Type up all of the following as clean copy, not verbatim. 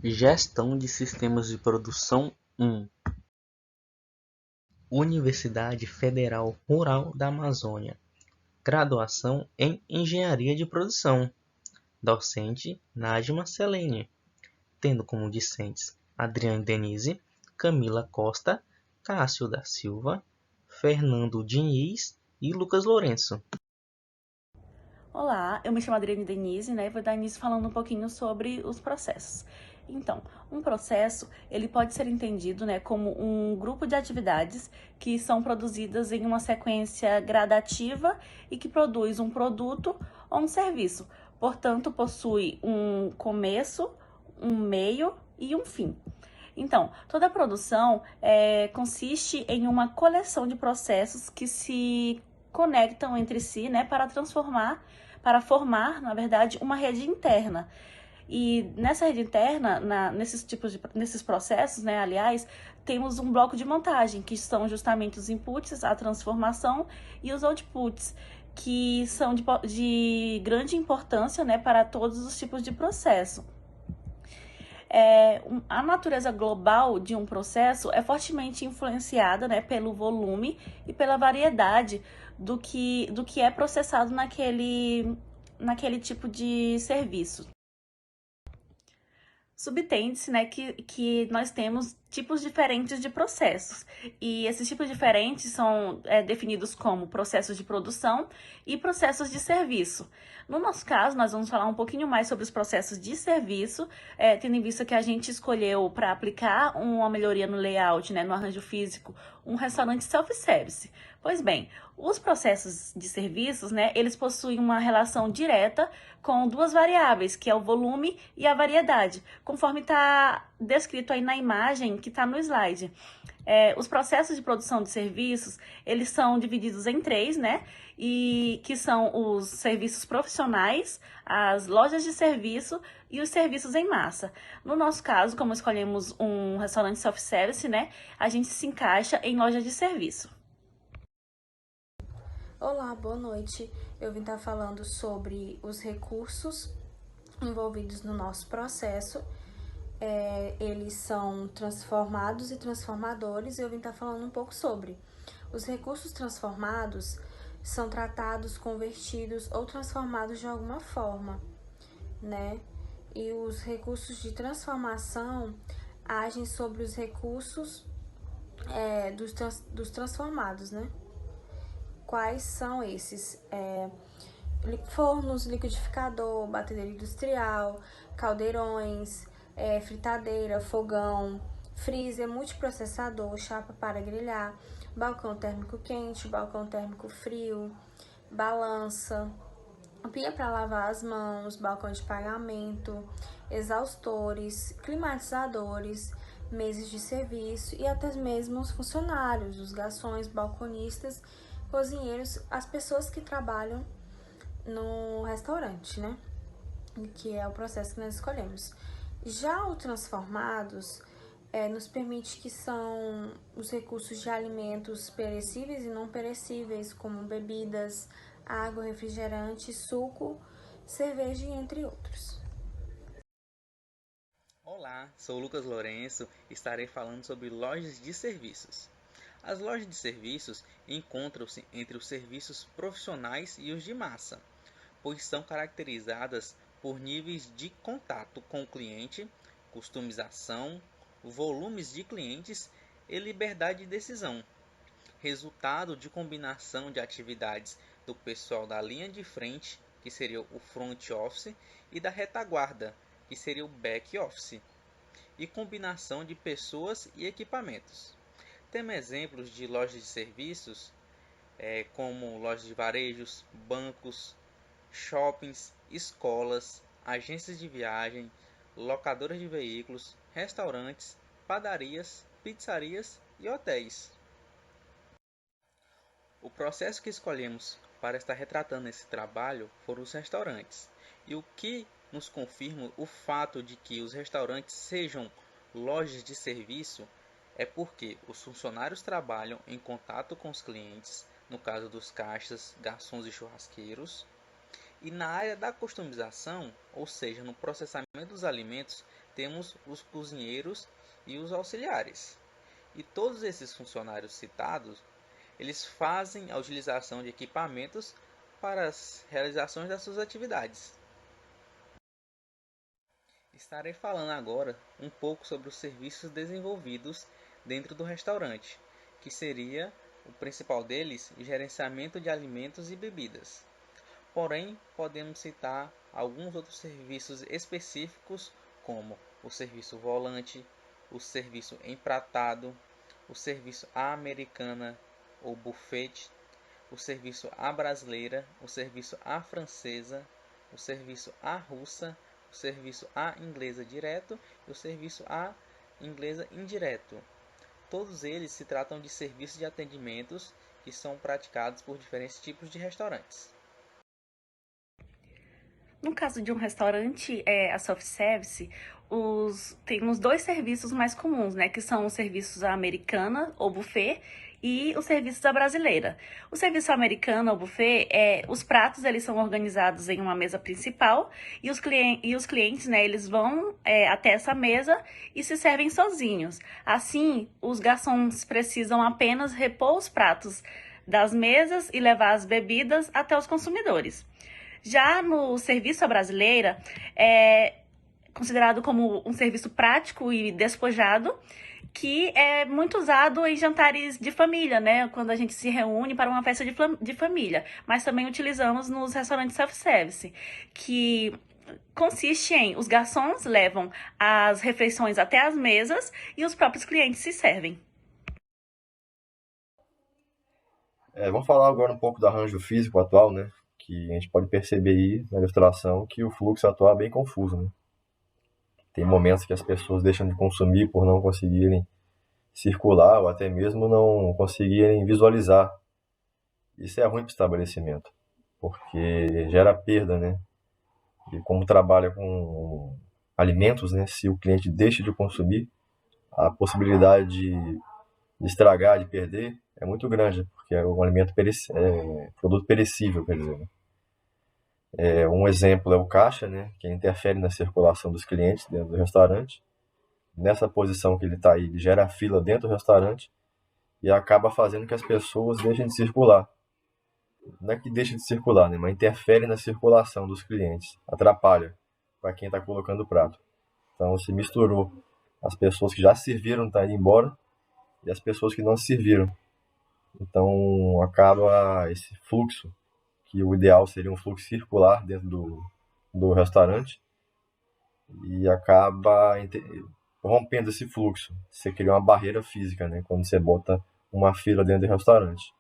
Gestão de Sistemas de Produção 1. Universidade Federal Rural da Amazônia. Graduação em Engenharia de Produção. Docente Nájma Selene. Tendo como discentes Adriane Denise, Camila Costa, Cássio da Silva, Fernando Diniz e Lucas Lourenço. Olá, eu me chamo Adriane Denise, né? Vou dar início falando um pouquinho sobre os processos. Então, um processo, ele pode ser entendido, né, como um grupo de atividades que são produzidas em uma sequência gradativa e que produz um produto ou um serviço. Portanto, possui um começo, um meio e um fim. Então, toda produção consiste em uma coleção de processos que se conectam entre si, né, para formar, na verdade, uma rede interna. E nessa rede interna, nesses processos, né, aliás, temos um bloco de montagem, que são justamente os inputs, a transformação e os outputs, que são de grande importância, né, para todos os tipos de processo. A natureza global de um processo é fortemente influenciada, né, pelo volume e pela variedade do que é processado naquele tipo de serviço. Subtende-se, né, que nós temos tipos diferentes de processos. E esses tipos diferentes são definidos como processos de produção e processos de serviço. No nosso caso, nós vamos falar um pouquinho mais sobre os processos de serviço, tendo em vista que a gente escolheu para aplicar uma melhoria no layout, né, no arranjo físico, um restaurante self-service. Pois bem, os processos de serviços, né, eles possuem uma relação direta com duas variáveis, que é o volume e a variedade, conforme está descrito aí na imagem que está no slide. Os processos de produção de serviços, eles são divididos em três, né? E que são os serviços profissionais, as lojas de serviço e os serviços em massa. No nosso caso, como escolhemos um restaurante self-service, né? A gente se encaixa em loja de serviço. Olá, boa noite. Eu vim estar falando sobre os recursos envolvidos no nosso processo. Eles são transformados e transformadores. Eu vim estar falando um pouco sobre. Os recursos transformados são tratados, convertidos ou transformados de alguma forma, né? E os recursos de transformação agem sobre os recursos dos transformados, né? Quais são esses? Fornos, liquidificador, batedeira industrial, caldeirões, fritadeira, fogão, freezer, multiprocessador, chapa para grelhar, balcão térmico quente, balcão térmico frio, balança, pia para lavar as mãos, balcão de pagamento, exaustores, climatizadores, mesas de serviço e até mesmo os funcionários, os garçons, balconistas, cozinheiros, as pessoas que trabalham no restaurante, né? Que é o processo que nós escolhemos. Já o transformados nos permite que são os recursos de alimentos perecíveis e não perecíveis, como bebidas, água, refrigerante, suco, cerveja, entre outros. Olá, sou Lucas Lourenço e estarei falando sobre lojas de serviços. As lojas de serviços encontram-se entre os serviços profissionais e os de massa, pois são caracterizadas por níveis de contato com o cliente, customização, volumes de clientes e liberdade de decisão, resultado de combinação de atividades do pessoal da linha de frente, que seria o front office, e da retaguarda, que seria o back office, e combinação de pessoas e equipamentos. Temos exemplos de lojas de serviços, como lojas de varejos, bancos, shoppings, escolas, agências de viagem, locadoras de veículos, restaurantes, padarias, pizzarias e hotéis. O processo que escolhemos para estar retratando esse trabalho foram os restaurantes, e o que nos confirma o fato de que os restaurantes sejam lojas de serviço é porque os funcionários trabalham em contato com os clientes, no caso dos caixas, garçons e churrasqueiros, E na área da customização, ou seja, no processamento dos alimentos, temos os cozinheiros e os auxiliares. E todos esses funcionários citados, eles fazem a utilização de equipamentos para as realizações das suas atividades. Estarei falando agora um pouco sobre os serviços desenvolvidos dentro do restaurante, que seria o principal deles, o gerenciamento de alimentos e bebidas. Porém, podemos citar alguns outros serviços específicos, como o serviço volante, o serviço empratado, o serviço à americana ou buffet, o serviço à brasileira, o serviço à francesa, o serviço à russa, o serviço à inglesa direto e o serviço à inglesa indireto. Todos eles se tratam de serviços de atendimentos que são praticados por diferentes tipos de restaurantes. No caso de um restaurante, a self-service, temos dois serviços mais comuns, né? Que são os serviços à americana ou buffet e os serviços à brasileira. O serviço americano ou buffet, os pratos eles são organizados em uma mesa principal e os clientes, né, eles vão até essa mesa e se servem sozinhos. Assim, os garçons precisam apenas repor os pratos das mesas e levar as bebidas até os consumidores. Já no serviço à brasileira, é considerado como um serviço prático e despojado, que é muito usado em jantares de família, né? Quando a gente se reúne para uma festa de família. Mas também utilizamos nos restaurantes self-service, que consiste em os garçons levam as refeições até as mesas e os próprios clientes se servem. Vamos falar agora um pouco do arranjo físico atual, né? Que a gente pode perceber aí na ilustração que o fluxo atual é bem confuso, né? Tem momentos que as pessoas deixam de consumir por não conseguirem circular ou até mesmo não conseguirem visualizar. Isso é ruim para o estabelecimento, porque gera perda, né? E como trabalha com alimentos, né? Se o cliente deixa de consumir, a possibilidade de estragar, de perder, é muito grande, porque é um produto perecível, quer dizer, né? Um exemplo é o caixa, né, que interfere na circulação dos clientes dentro do restaurante. Nessa posição que ele está aí, ele gera fila dentro do restaurante e acaba fazendo que as pessoas deixem de circular. Não é que deixa de circular, né, mas interfere na circulação dos clientes, atrapalha para quem está colocando o prato. Então se misturou as pessoas que já serviram estão indo embora e as pessoas que não se serviram. Então acaba esse fluxo, que o ideal seria um fluxo circular dentro do restaurante, e acaba rompendo esse fluxo. Você cria uma barreira física, né, quando você bota uma fila dentro do restaurante.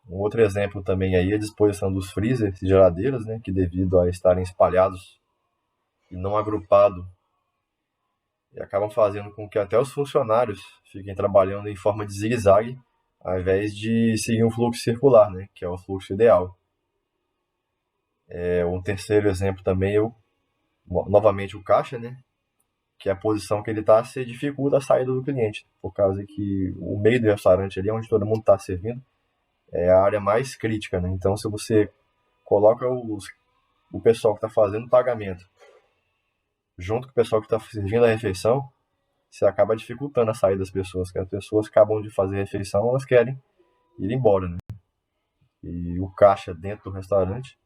Um outro exemplo também aí é a disposição dos freezers e geladeiras, né, que devido a estarem espalhados e não agrupados, acabam fazendo com que até os funcionários fiquem trabalhando em forma de zigue-zague, ao invés de seguir um fluxo circular, né, que é o fluxo ideal. Um terceiro exemplo também é novamente o caixa, né, que é a posição que ele está, se dificulta a saída do cliente, por causa que o meio do restaurante ali, onde todo mundo está servindo, é a área mais crítica, né? Então, se você coloca o pessoal que está fazendo o pagamento junto com o pessoal que está servindo a refeição, você acaba dificultando a saída das pessoas, que as pessoas acabam de fazer a refeição, elas querem ir embora, né? E o caixa dentro do restaurante,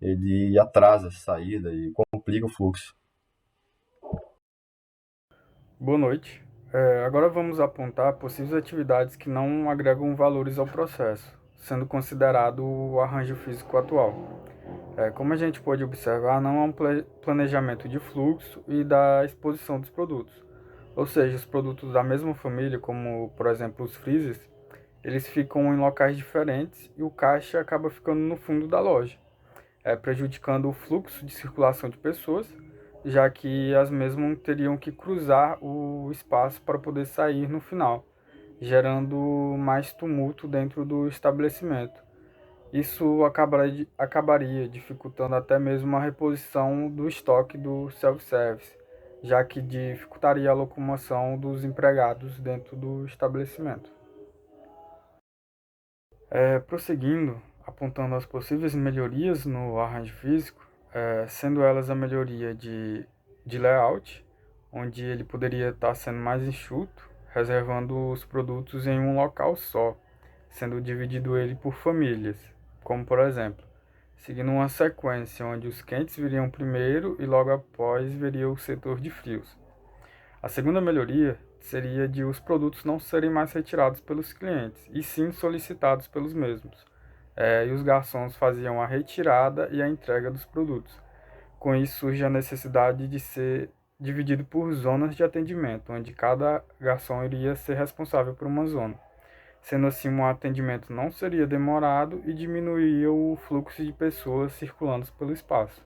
ele atrasa a saída e complica o fluxo. Boa noite. Agora vamos apontar possíveis atividades que não agregam valores ao processo, sendo considerado o arranjo físico atual. Como a gente pode observar, não há um planejamento de fluxo e da exposição dos produtos. Ou seja, os produtos da mesma família, como por exemplo os freezers, eles ficam em locais diferentes e o caixa acaba ficando no fundo da loja, prejudicando o fluxo de circulação de pessoas, já que as mesmas teriam que cruzar o espaço para poder sair no final, gerando mais tumulto dentro do estabelecimento. Isso acabaria dificultando até mesmo a reposição do estoque do self-service, já que dificultaria a locomoção dos empregados dentro do estabelecimento. Prosseguindo, apontando as possíveis melhorias no arranjo físico, sendo elas a melhoria de layout, onde ele poderia estar sendo mais enxuto, reservando os produtos em um local só, sendo dividido ele por famílias, como por exemplo, seguindo uma sequência onde os quentes viriam primeiro e logo após viria o setor de frios. A segunda melhoria seria de os produtos não serem mais retirados pelos clientes, e sim solicitados pelos mesmos. E os garçons faziam a retirada e a entrega dos produtos. Com isso surge a necessidade de ser dividido por zonas de atendimento, onde cada garçom iria ser responsável por uma zona. Sendo assim, um atendimento não seria demorado e diminuiria o fluxo de pessoas circulando pelo espaço.